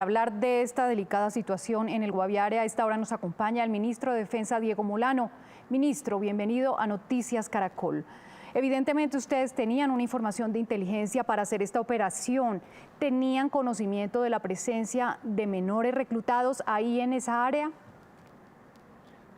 Hablar de esta delicada situación en el Guaviare, a esta hora nos acompaña el ministro de Defensa, Diego Molano. Ministro, bienvenido a Noticias Caracol. Evidentemente ustedes tenían una información de inteligencia para hacer esta operación. ¿Tenían conocimiento de la presencia de menores reclutados ahí en esa área?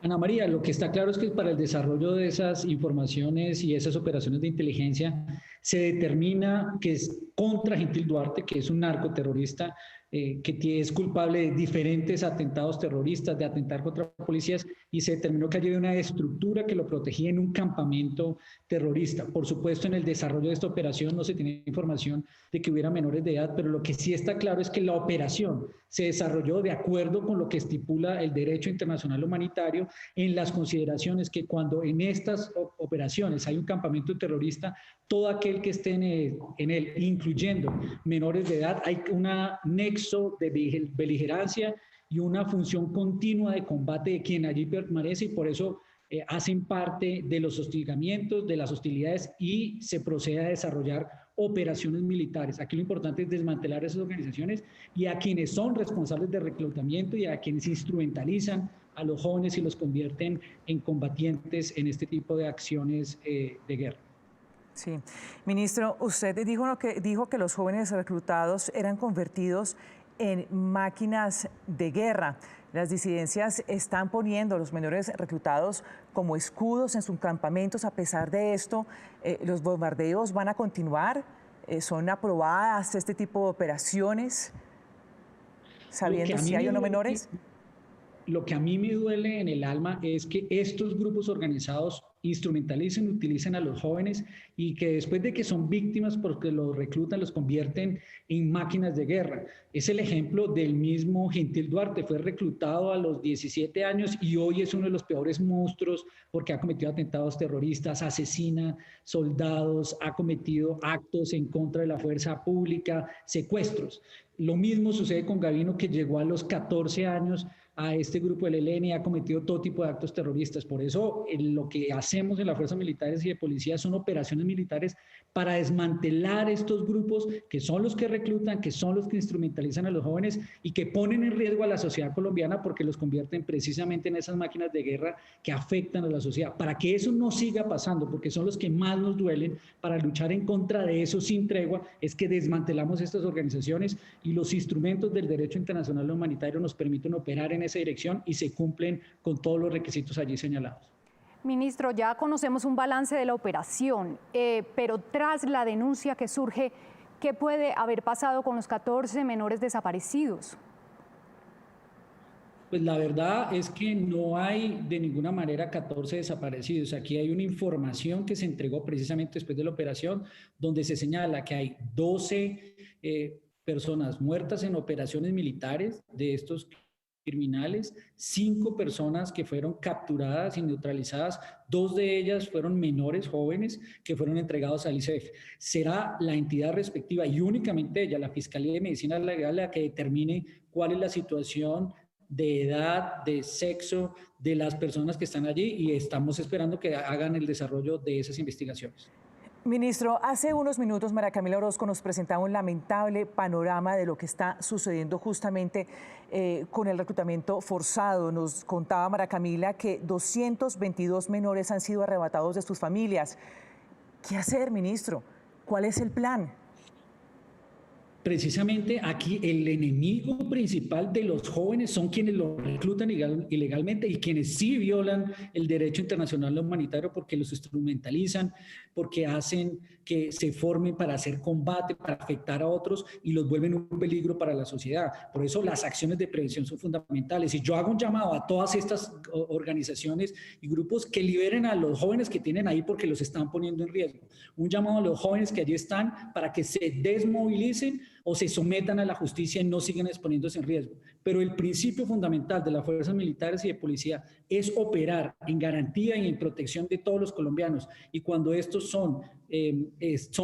Ana María, lo que está claro es que para el desarrollo de esas informaciones y esas operaciones de inteligencia se determina que es contra Gentil Duarte, que es un narcoterrorista que es culpable de diferentes atentados terroristas, de atentar contra policías, y se determinó que había una estructura que lo protegía en un campamento terrorista. Por supuesto, en el desarrollo de esta operación no se tiene información de que hubiera menores de edad, pero lo que sí está claro es que la operación se desarrolló de acuerdo con lo que estipula el derecho internacional humanitario, en las consideraciones que cuando en estas operaciones hay un campamento terrorista, todo aquel que esté en él, incluyendo menores de edad, hay un nexo de beligerancia y una función continua de combate de quien allí permanece, y por eso hacen parte de los hostigamientos, de las hostilidades, y se procede a desarrollar operaciones militares. Aquí lo importante es desmantelar esas organizaciones y a quienes son responsables de reclutamiento y a quienes instrumentalizan a los jóvenes y los convierten en combatientes en este tipo de acciones de guerra. Sí. Ministro, usted dijo que los jóvenes reclutados eran convertidos en máquinas de guerra. Las disidencias están poniendo a los menores reclutados como escudos en sus campamentos. A pesar de esto, ¿los bombardeos van a continuar? ¿Son aprobadas este tipo de operaciones, sabiendo si hay o no menores? Lo que a mí me duele en el alma es que estos grupos organizados instrumentalicen, utilicen a los jóvenes, y que después de que son víctimas porque los reclutan, los convierten en máquinas de guerra. Es el ejemplo del mismo Gentil Duarte. Fue reclutado a los 17 años y hoy es uno de los peores monstruos porque ha cometido atentados terroristas, asesina soldados, ha cometido actos en contra de la fuerza pública, secuestros. Lo mismo sucede con Gavino, que llegó a los 14 años a este grupo del ELN y ha cometido todo tipo de actos terroristas. Por eso lo que hacemos en las fuerzas militares y de policía son operaciones militares para desmantelar estos grupos, que son los que reclutan, que son los que instrumentalizan a los jóvenes y que ponen en riesgo a la sociedad colombiana porque los convierten precisamente en esas máquinas de guerra que afectan a la sociedad. Para que eso no siga pasando, porque son los que más nos duelen, para luchar en contra de eso sin tregua, es que desmantelamos estas organizaciones, y los instrumentos del derecho internacional humanitario nos permiten operar en esa dirección y se cumplen con todos los requisitos allí señalados. Ministro, ya conocemos un balance de la operación, pero tras la denuncia que surge, ¿qué puede haber pasado con los 14 menores desaparecidos? Pues la verdad es que no hay de ninguna manera 14 desaparecidos. Aquí hay una información que se entregó precisamente después de la operación, donde se señala que hay 12 personas muertas en operaciones militares de estos criminales, 5 personas que fueron capturadas y neutralizadas, 2 de ellas fueron menores jóvenes que fueron entregados al ICF. Será la entidad respectiva y únicamente ella, la Fiscalía de Medicina Legal, la que determine cuál es la situación de edad, de sexo de las personas que están allí, y estamos esperando que hagan el desarrollo de esas investigaciones. Ministro, hace unos minutos María Camila Orozco nos presentaba un lamentable panorama de lo que está sucediendo justamente con el reclutamiento forzado. Nos contaba María Camila que 222 menores han sido arrebatados de sus familias. ¿Qué hacer, ministro? ¿Cuál es el plan? Precisamente aquí el enemigo principal de los jóvenes son quienes los reclutan ilegalmente y quienes sí violan el derecho internacional humanitario, porque los instrumentalizan, porque hacen que se formen para hacer combate, para afectar a otros, y los vuelven un peligro para la sociedad. Por eso las acciones de prevención son fundamentales, y yo hago un llamado a todas estas organizaciones y grupos que liberen a los jóvenes que tienen ahí porque los están poniendo en riesgo. Un llamado a los jóvenes que allí están para que se desmovilicen o se sometan a la justicia y no sigan exponiéndose en riesgo. Pero el principio fundamental de las fuerzas militares y de policía es operar en garantía y en protección de todos los colombianos, y cuando estos son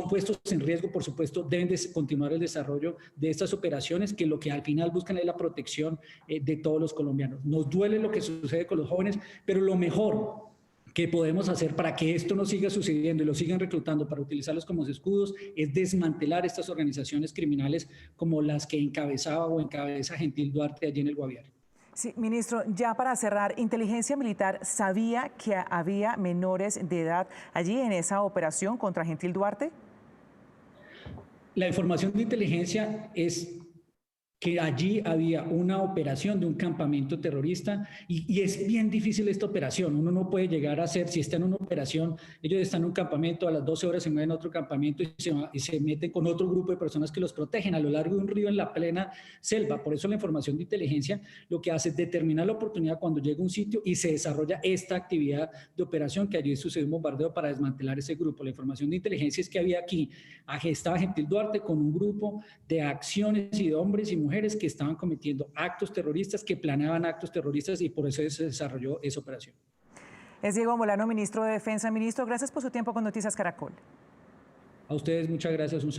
puestos en riesgo, por supuesto, deben de continuar el desarrollo de estas operaciones, que lo que al final buscan es la protección de todos los colombianos. Nos duele lo que sucede con los jóvenes, pero lo mejor que podemos hacer para que esto no siga sucediendo y lo sigan reclutando para utilizarlos como escudos es desmantelar estas organizaciones criminales como las que encabezaba o encabeza Gentil Duarte allí en el Guaviare. Sí, ministro, ya para cerrar, ¿Inteligencia Militar sabía que había menores de edad allí en esa operación contra Gentil Duarte? La información de inteligencia es que allí había una operación de un campamento terrorista y es bien difícil esta operación. Uno no puede llegar a hacer, si está en una operación, ellos están en un campamento, a las 12 horas se mueven a otro campamento y se meten con otro grupo de personas que los protegen a lo largo de un río en la plena selva. Por eso la información de inteligencia lo que hace es determinar la oportunidad cuando llega a un sitio y se desarrolla esta actividad de operación, que allí sucedió un bombardeo para desmantelar ese grupo. La información de inteligencia es que había aquí, estaba Gentil Duarte con un grupo de acciones y de hombres y mujeres que estaban cometiendo actos terroristas, que planeaban actos terroristas y por eso se desarrolló esa operación. Es Diego Molano, ministro de Defensa. Ministro, gracias por su tiempo con Noticias Caracol. A ustedes muchas gracias, un saludo.